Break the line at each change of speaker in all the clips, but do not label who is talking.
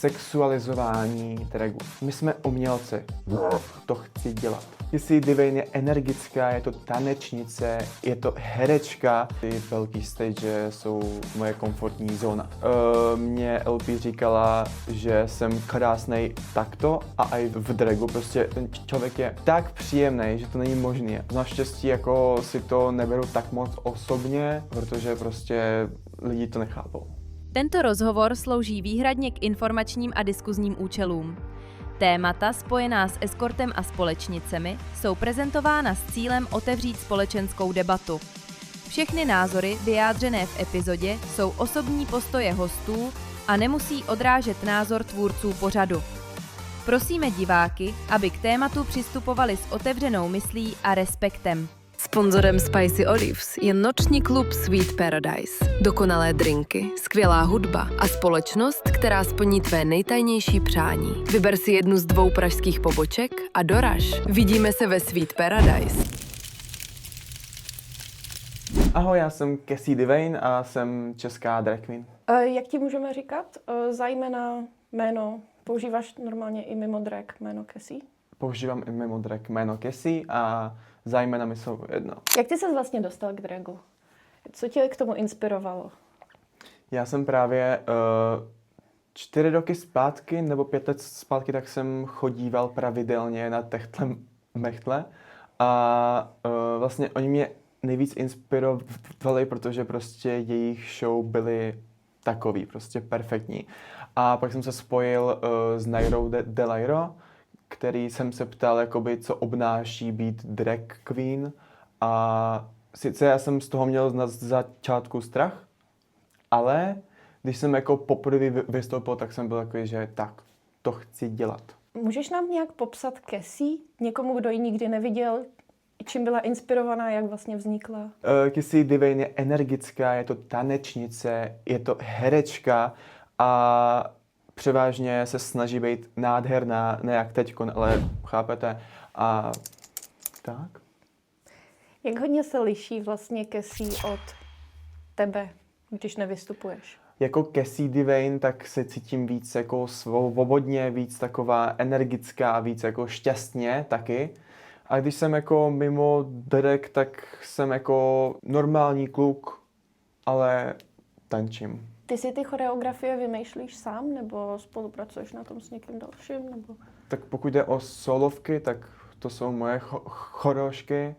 sexualizování dragu. My jsme umělci. To chci dělat. Cassie Devane je energická, je to tanečnice, je to herečka. Ty velký stage jsou moje komfortní zóna. Mě LP říkala, že jsem krásnej takto a i v dragu. Prostě ten člověk je tak příjemný, že to není možný. Naštěstí jako si to neberu tak moc osobně, protože prostě lidi to nechápou.
Tento rozhovor slouží výhradně k informačním a diskuzním účelům. Témata spojená s eskortem a společnicemi jsou prezentována s cílem otevřít společenskou debatu. Všechny názory vyjádřené v epizodě jsou osobní postoje hostů a nemusí odrážet názor tvůrců pořadu. Prosíme diváky, aby k tématu přistupovali s otevřenou myslí a respektem.
Sponzorem Spicy Olives je noční klub Sweet Paradise. Dokonalé drinky, skvělá hudba a společnost, která splní tvé nejtajnější přání. Vyber si jednu z 2 pražských poboček a doraž. Vidíme se ve Sweet Paradise.
Ahoj, já jsem Cassie Devane a jsem česká drag queen.
Jak ti můžeme říkat? Zajména jméno, používáš normálně i mimo drag jméno Cassie?
Používám i mimo drag jméno Cassie a zájmena mi jsou jedno.
Jak ty ses vlastně dostal k dragu? Co tě k tomu inspirovalo?
Já jsem právě 4 roky zpátky nebo 5 let zpátky, tak jsem chodíval pravidelně na techtle mechtle a vlastně oni mě nejvíc inspirovali, protože prostě jejich show byly takový, prostě perfektní. A pak jsem se spojil s Nairou Delairo, který jsem se ptal, jakoby, co obnáší být drag queen. A sice já jsem z toho měl na začátku strach, ale když jsem jako poprvé vystoupil, tak jsem byl takový, že tak, to chci dělat.
Můžeš nám nějak popsat Cassie? Někomu, kdo ji nikdy neviděl? Čím byla inspirovaná, jak vlastně vznikla?
Cassie Devane je energická, je to tanečnice, je to herečka a převážně se snaží být nádherná, ne jak teďkon, ale chápete? A tak.
Jak hodně se liší vlastně Cassie od tebe, když nevystupuješ?
Jako Cassie Devane, tak se cítím víc jako svobodně, víc taková energická, víc jako šťastně taky. A když jsem jako mimo drag, tak jsem jako normální kluk, ale tančím.
Ty si ty choreografie vymýšlíš sám, nebo spolupracuješ na tom s někým dalším? Nebo...
Tak pokud jde o solovky, tak to jsou moje choreošky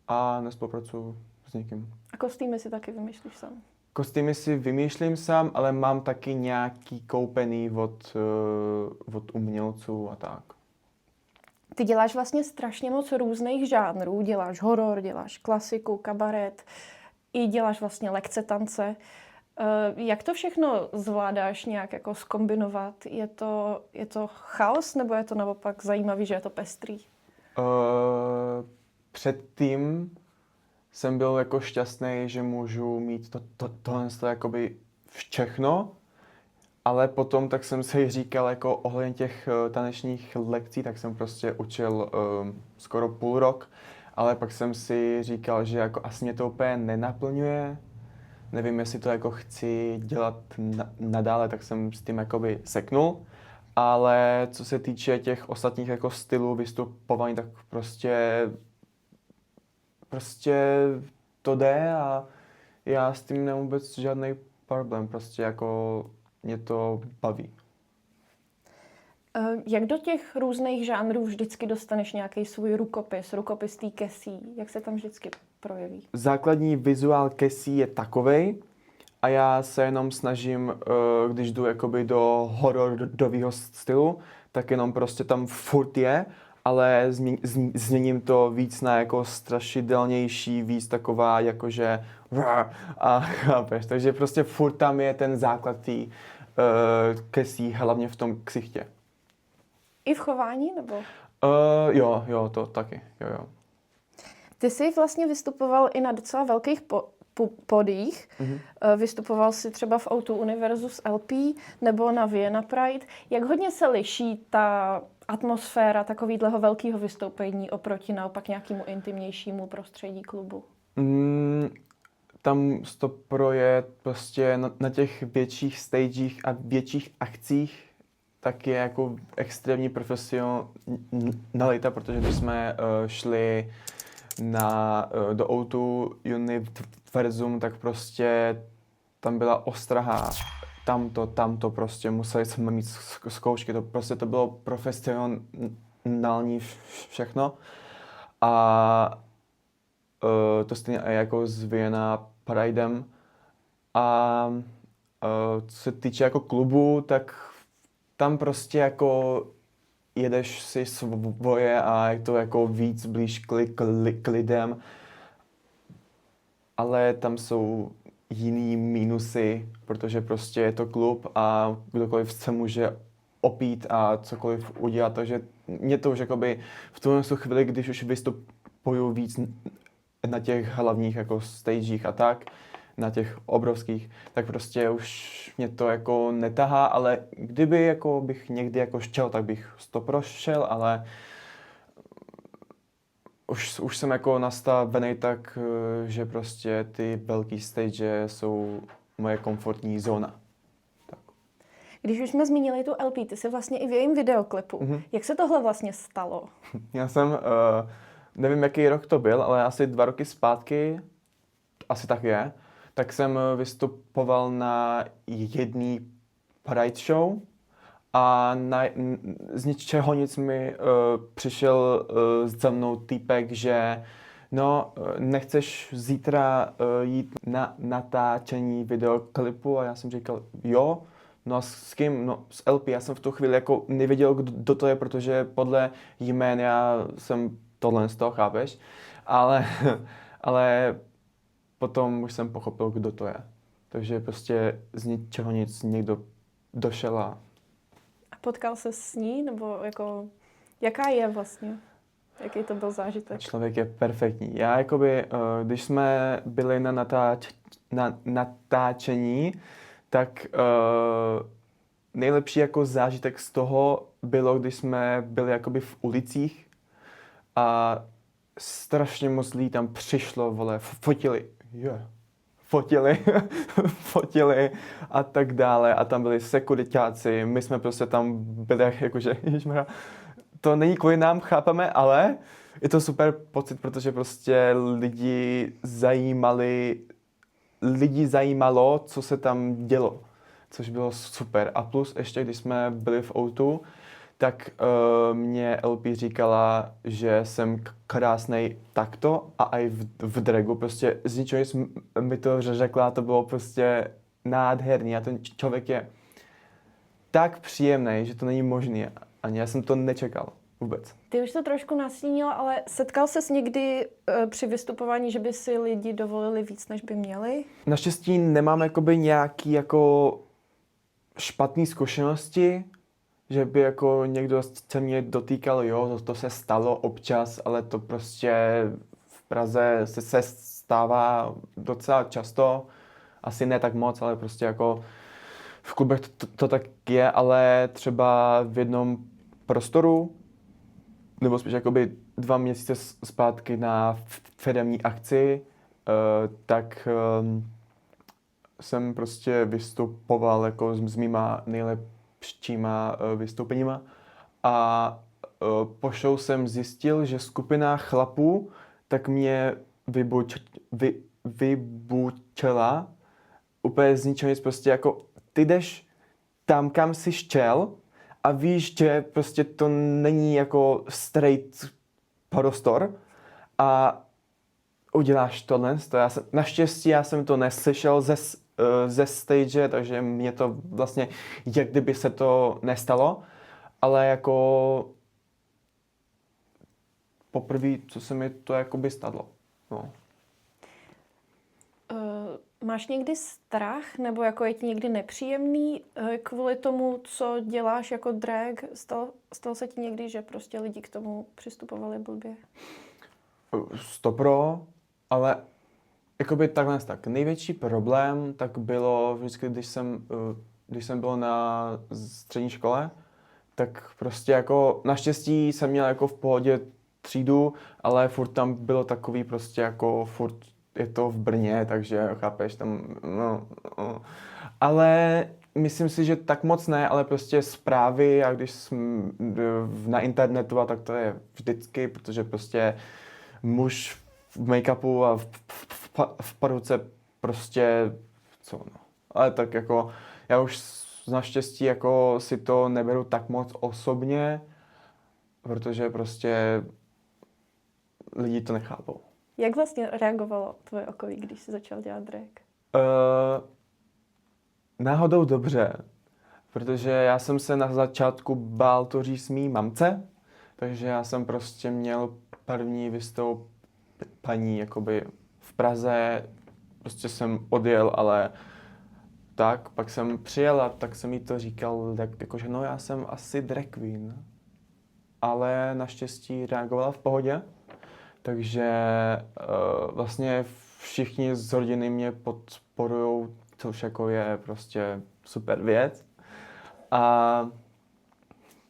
a nespolupracuju s nikým.
A kostýmy si taky vymýšlíš sám?
Kostýmy si vymýšlím sám, ale mám taky nějaký koupený od umělců a tak.
Ty děláš vlastně strašně moc různých žánrů. Děláš horor, děláš klasiku, kabaret, i děláš vlastně lekce tance. Jak to všechno zvládáš nějak jako zkombinovat? Je to chaos, nebo je to naopak zajímavý, že je to pestrý?
Předtím jsem byl jako šťastný, že můžu mít tohle jakoby všechno, ale potom tak jsem si říkal jako ohledně těch tanečních lekcí, tak jsem prostě učil skoro půl rok, ale pak jsem si říkal, že jako asi mě to úplně nenaplňuje. Nevím, jestli to jako chci dělat nadále, tak jsem s tím jakoby seknul. Ale co se týče těch ostatních jako stylů vystupování, tak prostě to jde a já s tím nemám vůbec žádný problém, prostě jako mě to baví.
Jak do těch různých žánrů vždycky dostaneš nějaký svůj rukopis té Cassie? Jak se tam vždycky projeví?
Základní vizuál Cassie je takovej a já se jenom snažím, když jdu jakoby do hororového stylu, tak jenom prostě tam furt je, ale změním to víc na jako strašidelnější, víc taková jakože a chápeš, takže prostě furt tam je ten základ té Cassie, hlavně v tom ksichtě.
I v chování, nebo?
Jo, to taky, jo.
Ty jsi vlastně vystupoval i na docela velkých podích. Mm-hmm. Vystupoval jsi třeba v O2 Universus LP nebo na Vienna Pride. Jak hodně se liší ta atmosféra takového velkého vystoupení oproti naopak nějakému intimnějšímu prostředí klubu?
Tam to projet prostě na těch větších stagech a větších akcích tak je jako extrémní profesionalita, protože když jsme šli do O2 Univerzum, tak prostě tam byla ostraha, tamto prostě, museli jsme mít zkoušky, to bylo profesionální všechno. A to stejně jako s Vienna Pridem. A co se týče jako klubu, tak tam prostě jako jedeš si svoje a je to jako víc blíž k lidem. Ale tam jsou jiný mínusy, protože prostě je to klub a kdokoliv se může opít a cokoliv udělat. Takže mě to už jakoby v tuhle chvíli, když už vystupuju víc na těch hlavních jako stagech a tak, na těch obrovských, tak prostě už mě to jako netahá, ale kdyby jako bych někdy jako chtěl, tak bych to prošel, ale už jsem jako nastavený tak, že prostě ty velký stage jsou moje komfortní zóna. Tak.
Když už jsme zmínili tu LP, ty jsi vlastně i v jejím videoklipu. Jak se tohle vlastně stalo?
Já jsem, nevím jaký rok to byl, ale asi 2 roky zpátky, asi tak je, tak jsem vystupoval na jedné Pride show a z ničeho nic mi přišel za mnou týpek, že no, nechceš zítra jít na natáčení videoklipu, a já jsem říkal jo, no a s kým? No s LP, já jsem v tu chvíli jako nevěděl, kdo to je, protože podle jmén já jsem tohle z toho, chápeš, ale potom už jsem pochopil, kdo to je. Takže prostě z ničeho nic někdo došel a
Potkal se s ní, nebo jako, jaká je vlastně? Jaký to byl zážitek?
člověk je perfektní. Já jakoby, když jsme byli na natáčení, tak nejlepší jako zážitek z toho bylo, když jsme byli jakoby v ulicích a strašně moc lidí tam přišlo, vole, fotili a tak dále a tam byli sekuritáci, my jsme prostě tam byli jakože, ježišmarja, to není kvůli nám, chápeme, ale je to super pocit, protože prostě lidi zajímalo, co se tam dělo, což bylo super. A plus ještě, když jsme byli v O2, tak mě LP říkala, že jsem krásnej takto a i v dragu. Prostě z ničeho nic mi to řekla, to bylo prostě nádherný a ten člověk je tak příjemný, že to není možný. Ani já jsem to nečekal vůbec.
Ty už to trošku nastínila, ale setkal ses někdy při vystupování, že by si lidi dovolili víc, než by měli?
Naštěstí nemám jakoby nějaký jako špatné zkušenosti, že by jako někdo se mě dotýkal, jo, to se stalo občas, ale to prostě v Praze se stává docela často, asi ne tak moc, ale prostě jako v klubech to tak je, ale třeba v jednom prostoru, nebo spíš jakoby 2 měsíce zpátky na firemní akci, tak jsem prostě vystupoval jako s mýma nejlepšíma vystoupeníma a po show jsem zjistil, že skupina chlapů tak mě vybučela úplně z ničeho nic, prostě jako ty jdeš tam, kam jsi šel a víš, že prostě to není jako straight prostor a uděláš tohle. Naštěstí já jsem to neslyšel ze stage, takže mě to vlastně, jak kdyby se to nestalo, ale jako poprvé, co se mi to jakoby stalo. No.
Máš někdy strach, nebo jako je ti někdy nepříjemný kvůli tomu, co děláš jako drag? Stalo se ti někdy, že prostě lidi k tomu přistupovali blbě?
100%, ale jakoby takhle tak. Největší problém tak bylo vždycky, když jsem byl na střední škole, tak prostě jako naštěstí jsem měl jako v pohodě třídu, ale furt tam bylo takový prostě jako furt je to v Brně, takže chápeš tam, no. Ale myslím si, že tak moc ne, ale prostě zprávy a když jsem na internetu a tak to je vždycky, protože prostě muž v make-upu a v paruce prostě, co no. Ale tak jako, já už naštěstí jako si to neberu tak moc osobně, protože prostě lidi to nechápou.
Jak vlastně reagovalo tvoje okolí, když jsi začal dělat drag?
Náhodou dobře, protože já jsem se na začátku bál to říct mý mamce, takže já jsem prostě měl první vystoupení jakoby v Praze, prostě jsem odjel, ale tak, pak jsem přijel a tak jsem jí to říkal, jakože no já jsem asi drag queen, ale naštěstí reagovala v pohodě, takže vlastně všichni z rodiny mě podporujou, což jako je prostě super věc. A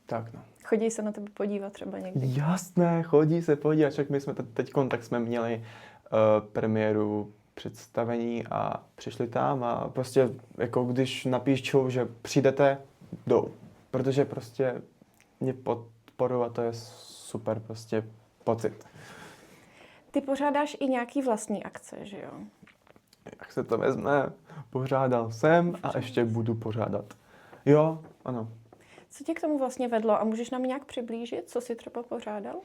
tak no.
Chodí se na tebe podívat třeba někdy?
Jasné, chodí se podívat, však my jsme teďkon, tak jsme měli premiéru představení a přišli tam a prostě jako když napíšou, že přijdete, jdou. Protože prostě mě podporují a to je super prostě pocit.
Ty pořádáš i nějaký vlastní akce, že jo?
Jak se to vezme, pořádal jsem a ještě budu pořádat. Jo, ano.
Co tě k tomu vlastně vedlo a můžeš nám nějak přiblížit, co jsi třeba pořádal?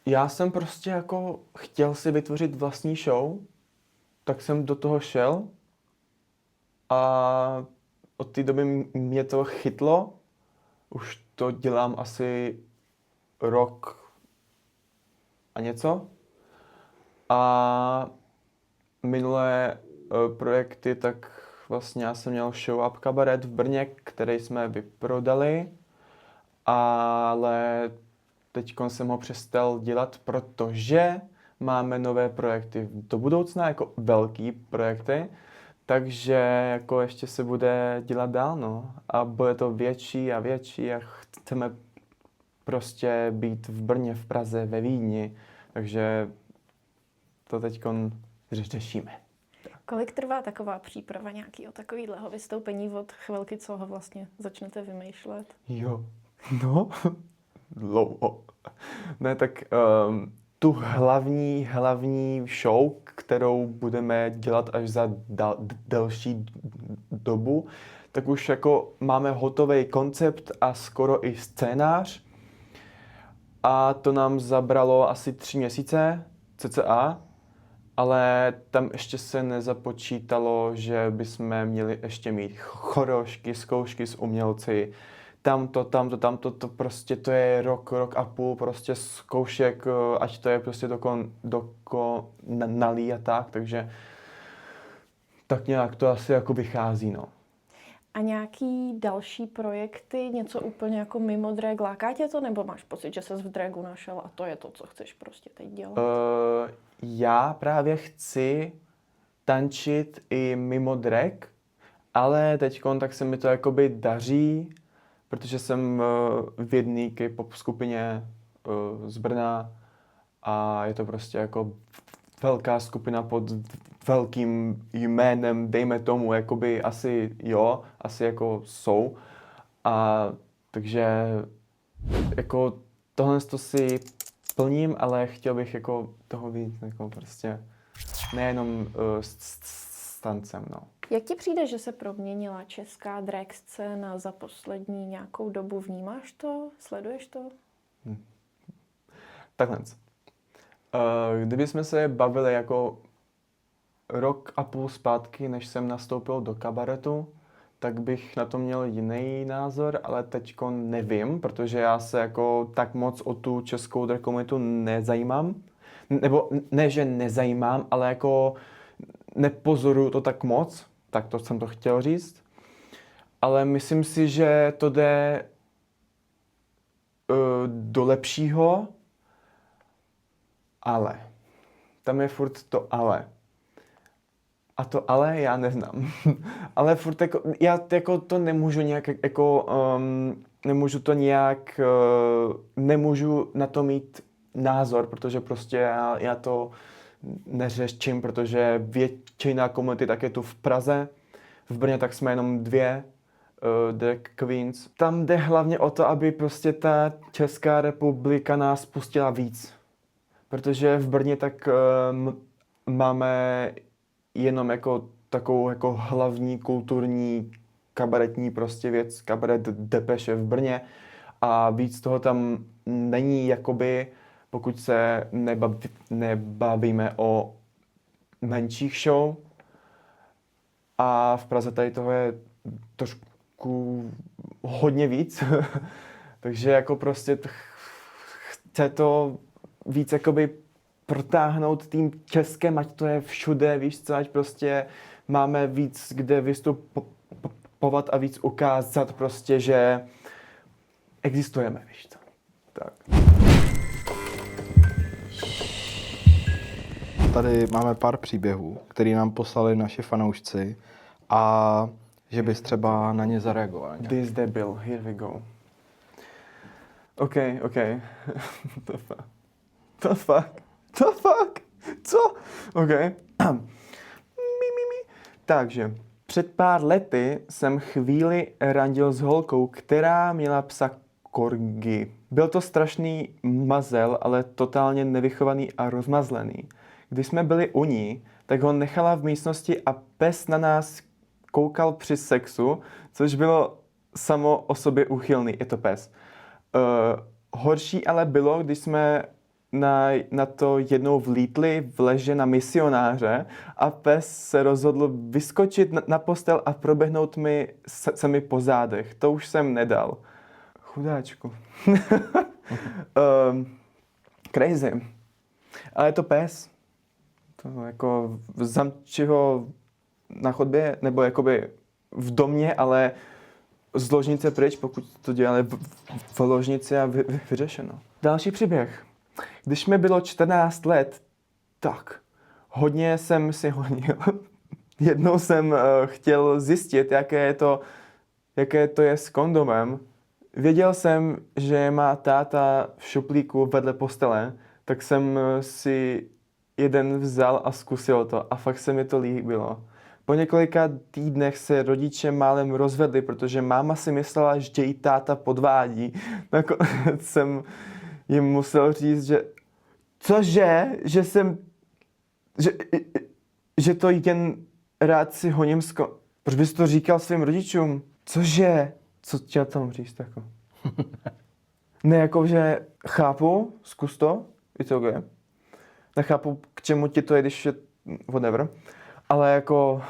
Já jsem prostě jako chtěl si vytvořit vlastní show, tak jsem do toho šel a od té doby mě to chytlo. Už to dělám asi rok a něco. A minulé projekty, tak vlastně já jsem měl show up kabaret v Brně, který jsme vyprodali, ale teď jsem ho přestal dělat, protože máme nové projekty do budoucna, jako velký projekty, takže jako ještě se bude dělat dál, no. A bude to větší a větší a chceme prostě být v Brně, v Praze, ve Vídni, takže to teďkon řešíme.
Kolik trvá taková příprava nějakého takového vystoupení od chvilky, co ho vlastně začnete vymýšlet?
Jo, no, dlouho. Ne, tak tu hlavní show, kterou budeme dělat až za delší dobu, tak už jako máme hotový koncept a skoro i scénář. A to nám zabralo asi 3 měsíce, cca. Ale tam ještě se nezapočítalo, že bychom měli ještě mít choreošky, zkoušky s umělci. Tamto, to prostě to je rok a půl prostě zkoušek, ať to je prostě dokonalý a tak, takže tak nějak to asi jako vychází, no.
A nějaký další projekty, něco úplně jako mimo drag, láká tě to, nebo máš pocit, že ses v dragu našel a to je to, co chceš prostě teď dělat?
Já právě chci tančit i mimo drag, ale teďkon tak se mi to jakoby daří, protože jsem v jedné K-pop skupině z Brna a je to prostě jako velká skupina pod velkým jménem, dejme tomu, jakoby asi jo, asi jako jsou. A takže jako tohle to si plním, ale chtěl bych jako toho víc, jako prostě nejenom s tancem, no.
Jak ti přijde, že se proměnila česká drag scéna za poslední nějakou dobu? Vnímáš to? Sleduješ to?
Takhle. Kdybychom se bavili jako rok a půl zpátky, než jsem nastoupil do kabaretu, tak bych na to měl jiný názor, ale teďko nevím, protože já se jako tak moc o tu českou drag komunitu nezajímám. Nebo ne, že nezajímám, ale jako nepozoruju to tak moc, tak to jsem to chtěl říct. Ale myslím si, že to jde do lepšího, ale. Tam je furt to ale. A to ale já neznám. Ale furt jako, já jako to nemůžu nějak jako, nemůžu na to mít názor, protože prostě já to neřeším, protože většina komunity tak je tu v Praze. V Brně tak jsme jenom 2 drag queens. Tam jde hlavně o to, aby prostě ta Česká republika nás pustila víc. Protože v Brně tak máme jenom jako takovou jako hlavní kulturní kabaretní prostě věc, kabaret Depeše v Brně a víc toho tam není jakoby, pokud se nebavíme o menších show. A v Praze tady toho je trošku hodně víc, takže jako prostě chce to víc jakoby protáhnout tím Českem, ať to je všude, víš co, ať prostě máme víc kde vystupovat a víc ukázat prostě, že existujeme, víš co. Tak.
Tady máme pár příběhů, které nám poslali naši fanoušci a že bys třeba na ně zareagoval.
This debil, here we go. OK. The fuck? Co? OK. Takže, před pár lety jsem chvíli randil s holkou, která měla psa korgi. Byl to strašný mazel, ale totálně nevychovaný a rozmazlený. Když jsme byli u ní, tak ho nechala v místnosti a pes na nás koukal při sexu, což bylo samo o sobě úchylný. Je to pes. Horší ale bylo, když jsme na to jednou vlítli v leže na misionáře a pes se rozhodl vyskočit na postel a proběhnout se mi po zádech. To už jsem nedal. Chudáčku. Crazy. Ale je to pes. To jako zamči ho na chodbě, nebo jakoby v domě, ale z ložnice pryč, pokud to dělali v ložnici a vyřešeno. Další příběh. Když mi bylo 14 let, tak hodně jsem si honil. Jednou jsem chtěl zjistit, jaké to je s kondomem. Věděl jsem, že má táta v šuplíku vedle postele, tak jsem si jeden vzal a zkusil to a fakt se mi to líbilo. Po několika týdnech se rodiče málem rozvedli, protože máma si myslela, že jí táta podvádí. Nakonec jsem jim musel říct, že cože, že to jen rád si honím Proč bys to říkal svým rodičům? Cože? Co chtěl tam říct jako? Ne, jako, že chápu, zkus to, it's okay. Nechápu, k čemu ti to je, když je whatever. Ale jako,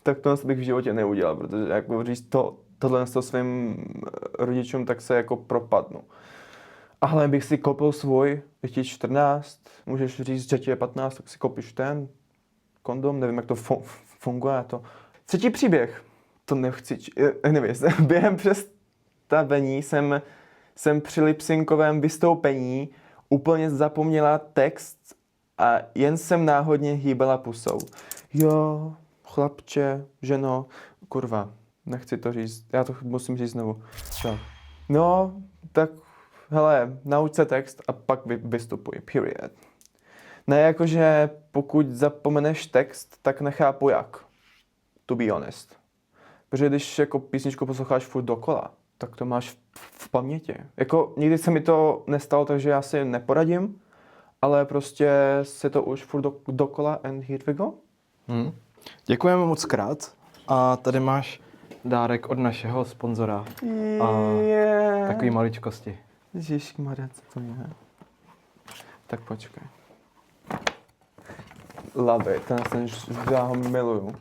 tak to bych v životě neudělal, protože jako říct tohle svým rodičům, tak se jako propadnu. Ale bych si koupil svůj, když ti 14, můžeš říct, že ti je 15, tak si koupíš ten kondom, nevím, jak to funguje. To. Třetí příběh, to nechci, anyways, během představení jsem při lipsynkovém vystoupení úplně zapomněla text a jen jsem náhodně hýbala pusou. Jo, chlapče, ženo, kurva, nechci to říct, já to musím říct znovu. No, tak hele, nauč se text a pak vystupuj, period. Ne jakože pokud zapomeneš text, tak nechápu jak, to be honest. Protože když jako písničku posloucháš furt dokola, tak to máš v paměti. Jako nikdy se mi to nestalo, takže já si neporadím, ale prostě se to už furt dokola and here we go.
Děkujeme moc krát a tady máš dárek od našeho sponzora a takový maličkosti.
Ježišmarja, co to je? Tak počkej. Love it, já ho miluju.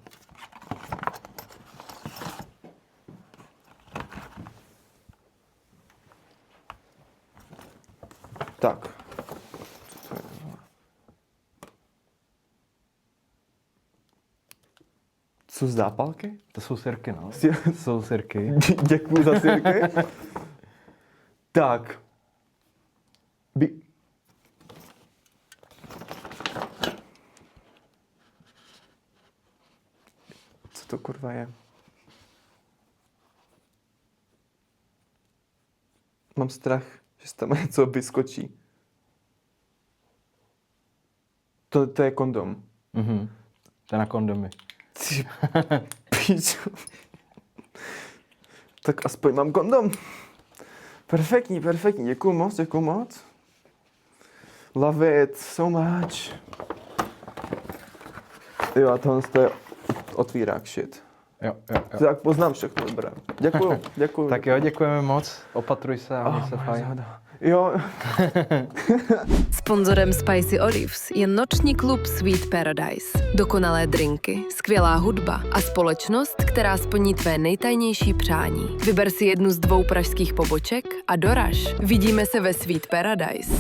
Tak. Co to je? Co zápalky?
To jsou sirky, no. To jsou sirky.
Děkuju za sirky. Tak. Co to kurva je? Mám strach, že z tam něco vyskočí. To je kondom.
To je na kondomy.
Ty píčo. Tak aspoň mám kondom. Perfektní, děkuju moc. Love it so much. Jo, a tohle je otvírák shit.
Jo.
Tak poznám všechno, dobré. Děkuju.
Tak jo, děkujeme moc. Opatruj se a měj se fajn.
Jo.
Sponzorem Spicy Olives je noční klub Sweet Paradise. Dokonalé drinky, skvělá hudba a společnost, která splní tvé nejtajnější přání. Vyber si jednu z 2 pražských poboček a doraž. Vidíme se ve Sweet Paradise.